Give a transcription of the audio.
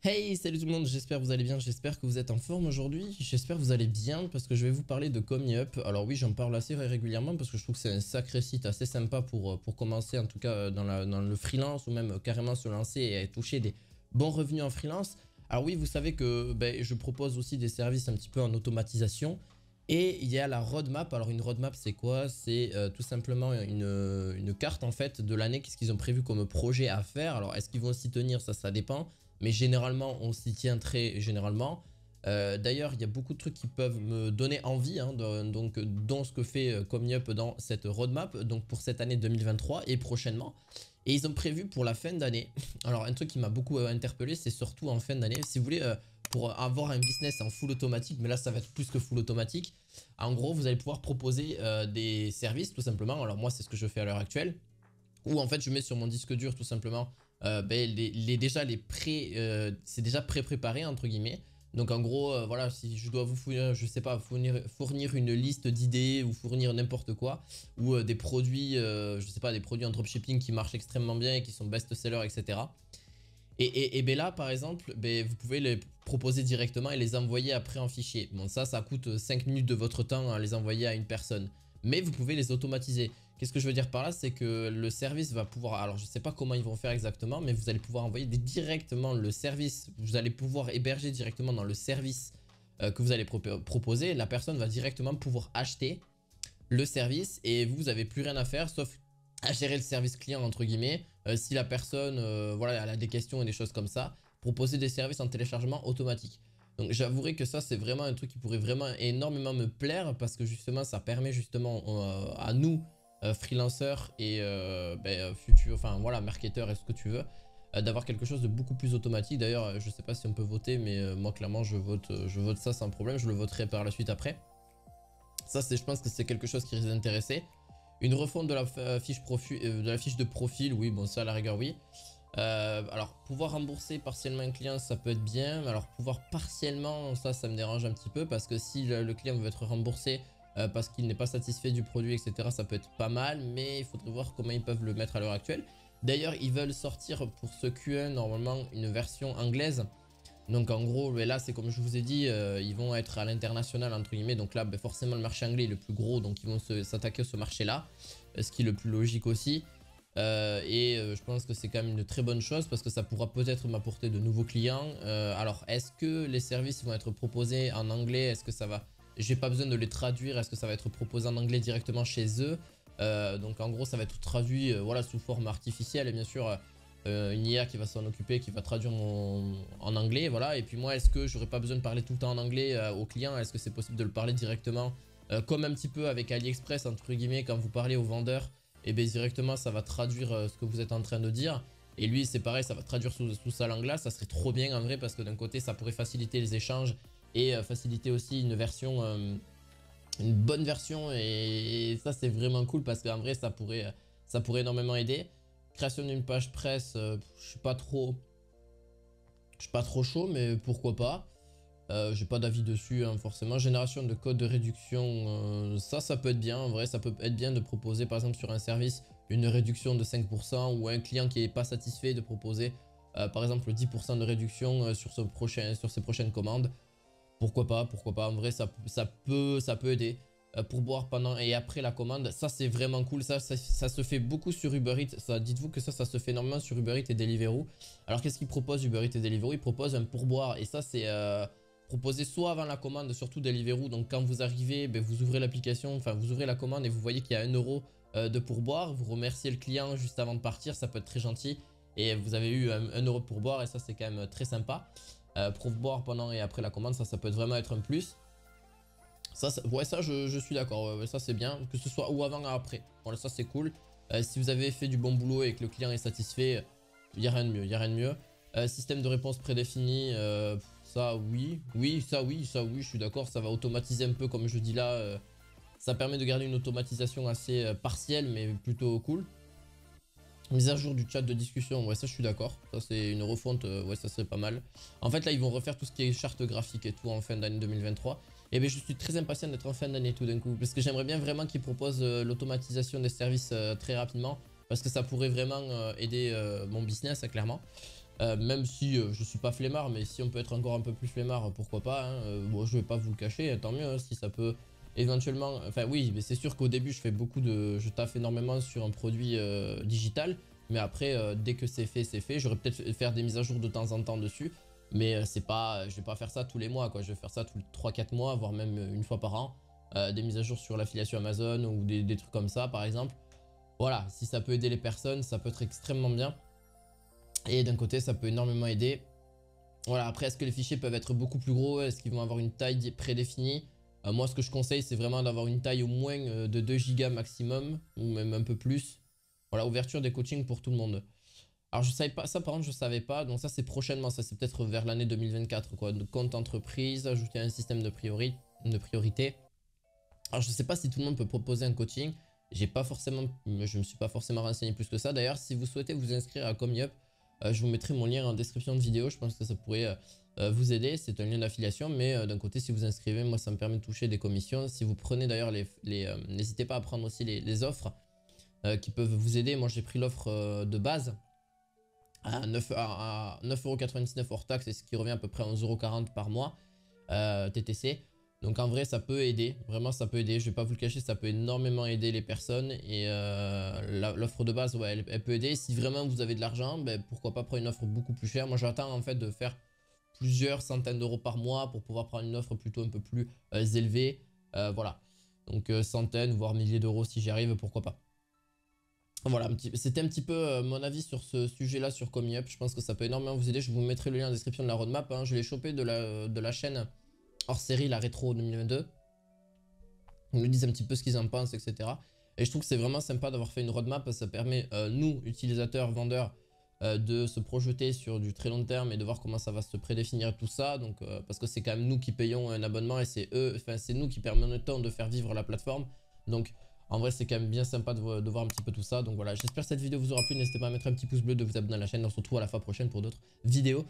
Hey, salut tout le monde, j'espère que vous allez bien, j'espère que vous êtes en forme aujourd'hui, j'espère que vous allez bien parce que je vais vous parler de ComyUp. Alors oui, j'en parle assez régulièrement parce que je trouve que c'est un sacré site assez sympa pour commencer en tout cas dans le freelance ou même carrément se lancer et toucher des bons revenus en freelance. Alors oui, vous savez que je propose aussi des services un petit peu en automatisation et il y a la roadmap. Alors une roadmap c'est quoi? C'est tout simplement une carte en fait de l'année, qu'est-ce qu'ils ont prévu comme projet à faire. Alors est-ce qu'ils vont s'y tenir? Ça dépend. Mais généralement, on s'y tient très généralement. D'ailleurs, il y a beaucoup de trucs qui peuvent me donner envie, hein, donc, dans ce que fait ComyUp dans cette roadmap, donc pour cette année 2023 et prochainement. Et ils ont prévu pour la fin d'année. Alors, un truc qui m'a beaucoup interpellé, c'est surtout en fin d'année. Si vous voulez, pour avoir un business en full automatique, mais là, ça va être plus que full automatique. En gros, vous allez pouvoir proposer des services, tout simplement. Alors, moi, c'est ce que je fais à l'heure actuelle. Où en fait, je mets sur mon disque dur, tout simplement, déjà les pré, c'est déjà pré-préparé entre guillemets. Donc en gros, voilà, si je dois vous fournir, je sais pas, fournir une liste d'idées ou fournir n'importe quoi, ou des produits, je sais pas, des produits en dropshipping qui marchent extrêmement bien et qui sont best-sellers, etc. Et ben là, par exemple, vous pouvez les proposer directement et les envoyer après en fichier. Bon, ça coûte 5 minutes de votre temps à les envoyer à une personne. Mais vous pouvez les automatiser. Qu'est-ce que je veux dire par là? C'est que le service va pouvoir... Alors, je ne sais pas comment ils vont faire exactement, mais vous allez pouvoir envoyer directement le service. Vous allez pouvoir héberger directement dans le service que vous allez proposer. La personne va directement pouvoir acheter le service et vous n'avez plus rien à faire sauf à gérer le service client entre guillemets. Si la personne voilà, elle a des questions et des choses comme ça, proposer des services en téléchargement automatique. Donc j'avouerai que ça c'est vraiment un truc qui pourrait vraiment énormément me plaire parce que justement ça permet justement à nous freelanceurs et futurs, enfin voilà, marketeurs et ce que tu veux, d'avoir quelque chose de beaucoup plus automatique. D'ailleurs je sais pas si on peut voter, mais moi clairement je vote ça sans problème, je le voterai par la suite après. Ça, je pense que c'est quelque chose qui risque d'intéresser. Une refonte de la fiche de profil, oui, bon, ça à la rigueur, oui. Alors, pouvoir rembourser partiellement un client, ça peut être bien. Alors, pouvoir partiellement, ça me dérange un petit peu parce que si le client veut être remboursé parce qu'il n'est pas satisfait du produit, etc., ça peut être pas mal, mais il faudrait voir comment ils peuvent le mettre à l'heure actuelle. D'ailleurs, ils veulent sortir pour ce Q1 normalement une version anglaise. Donc en gros, là c'est comme je vous ai dit, ils vont être à l'international entre guillemets. Donc là, forcément le marché anglais est le plus gros, donc ils vont s'attaquer à ce marché-là, ce qui est le plus logique aussi. Je pense que c'est quand même une très bonne chose parce que ça pourra peut-être m'apporter de nouveaux clients. Alors, est-ce que les services vont être proposés en anglais? Est-ce que ça va... J'ai pas besoin de les traduire. Est-ce que ça va être proposé en anglais directement chez eux? Donc en gros, ça va être traduit voilà, sous forme artificielle et bien sûr... une IA qui va s'en occuper, qui va traduire en anglais, voilà. Et puis moi, est-ce que j'aurais pas besoin de parler tout le temps en anglais au client? Est-ce que c'est possible de le parler directement comme un petit peu avec AliExpress, entre guillemets, quand vous parlez au vendeur, et bien directement ça va traduire ce que vous êtes en train de dire. Et lui, c'est pareil, ça va traduire sous sa langue-là. Ça serait trop bien en vrai parce que d'un côté, ça pourrait faciliter les échanges et faciliter aussi une version, une bonne version. Et ça, c'est vraiment cool parce qu'en vrai, ça pourrait énormément aider. Création d'une page presse, je suis pas trop chaud, mais pourquoi pas. J'ai pas d'avis dessus hein, forcément. Génération de code de réduction, ça peut être bien. En vrai, ça peut être bien de proposer par exemple sur un service une réduction de 5% ou un client qui est pas satisfait de proposer par exemple 10% de réduction sur ses prochaines commandes. Pourquoi pas, pourquoi pas. En vrai, ça peut aider. Pourboire pendant et après la commande, ça c'est vraiment cool. Ça se fait beaucoup sur Uber Eats. Dites-vous que ça se fait énormément sur Uber Eats et Deliveroo. Alors qu'est-ce qu'ils proposent Uber Eats et Deliveroo? Ils proposent un pourboire et ça c'est proposé soit avant la commande, surtout Deliveroo. Donc quand vous arrivez, vous ouvrez l'application, enfin vous ouvrez la commande et vous voyez qu'il y a 1 € de pourboire. Vous remerciez le client juste avant de partir, ça peut être très gentil. Et vous avez eu 1 € de pourboire et ça c'est quand même très sympa. Pourboire pendant et après la commande, ça peut vraiment être un plus. Ouais, ça je suis d'accord, ouais, ça c'est bien, que ce soit ou avant ou après. Voilà, ça c'est cool. Si vous avez fait du bon boulot et que le client est satisfait, il n'y a rien de mieux, il n'y a rien de mieux. Système de réponse prédéfini, ça oui, je suis d'accord, ça va automatiser un peu comme je dis là. Ça permet de garder une automatisation assez partielle mais plutôt cool. Mise à jour du chat de discussion, ouais ça je suis d'accord, ça c'est une refonte, ouais ça serait pas mal. En fait là ils vont refaire tout ce qui est charte graphique et tout en fin d'année 2023. Et bien je suis très impatient d'être en fin d'année tout d'un coup, parce que j'aimerais bien vraiment qu'ils proposent l'automatisation des services très rapidement, parce que ça pourrait vraiment aider mon business clairement. Même si je suis pas flemmard, mais si on peut être encore un peu plus flemmard, pourquoi pas, hein. Bon, je vais pas vous le cacher, tant mieux, hein, si ça peut éventuellement... Enfin oui, mais c'est sûr qu'au début, je taffe énormément sur un produit digital, mais après, dès que c'est fait, j'aurais peut-être faire des mises à jour de temps en temps dessus, mais c'est pas, je vais pas faire ça tous les mois, quoi. Je vais faire ça tous les 3-4 mois, voire même une fois par an, des mises à jour sur l'affiliation Amazon ou des trucs comme ça, par exemple. Voilà, si ça peut aider les personnes, ça peut être extrêmement bien. Et d'un côté, ça peut énormément aider. Voilà, après, est-ce que les fichiers peuvent être beaucoup plus gros? Est-ce qu'ils vont avoir une taille prédéfinie? Moi, ce que je conseille, c'est vraiment d'avoir une taille au moins de 2 Go maximum, ou même un peu plus. Voilà, ouverture des coachings pour tout le monde. Alors, je savais pas, ça par contre, je savais pas. Donc ça, c'est prochainement, ça c'est peut-être vers l'année 2024, quoi. De compte entreprise, ajouter un système de priorité. Alors, je sais pas si tout le monde peut proposer un coaching. Je me suis pas forcément renseigné plus que ça. D'ailleurs, si vous souhaitez vous inscrire à ComyUp, je vous mettrai mon lien en description de vidéo. Je pense que ça pourrait vous aider. C'est un lien d'affiliation, mais d'un côté, si vous inscrivez, moi, ça me permet de toucher des commissions. Si vous prenez d'ailleurs n'hésitez pas à prendre aussi les offres qui peuvent vous aider. Moi, j'ai pris l'offre de base à 9,99€ hors taxe, et ce qui revient à peu près à 11,40€ par mois TTC. Donc en vrai, ça peut aider, vraiment ça peut aider, je vais pas vous le cacher, ça peut énormément aider les personnes. Et l'offre de base, ouais, elle peut aider. Si vraiment vous avez de l'argent, ben, pourquoi pas prendre une offre beaucoup plus chère. Moi j'attends en fait de faire plusieurs centaines d'euros par mois pour pouvoir prendre une offre plutôt un peu plus élevée. Voilà, donc centaines voire milliers d'euros si j'y arrive, pourquoi pas. Voilà, c'était un petit peu mon avis sur ce sujet-là sur ComyUp. Je pense que ça peut énormément vous aider. Je vous mettrai le lien en description de la roadmap, hein. Je l'ai chopé de la chaîne hors série, la rétro 2022. Ils nous disent un petit peu ce qu'ils en pensent, etc. Et je trouve que c'est vraiment sympa d'avoir fait une roadmap. Ça permet, nous, utilisateurs, vendeurs, de se projeter sur du très long terme et de voir comment ça va se prédéfinir tout ça. Donc, parce que c'est quand même nous qui payons un abonnement et c'est nous qui permettons de faire vivre la plateforme. Donc, en vrai, c'est quand même bien sympa de voir un petit peu tout ça. Donc voilà, j'espère que cette vidéo vous aura plu. N'hésitez pas à mettre un petit pouce bleu, de vous abonner à la chaîne. On se retrouve à la fois prochaine pour d'autres vidéos.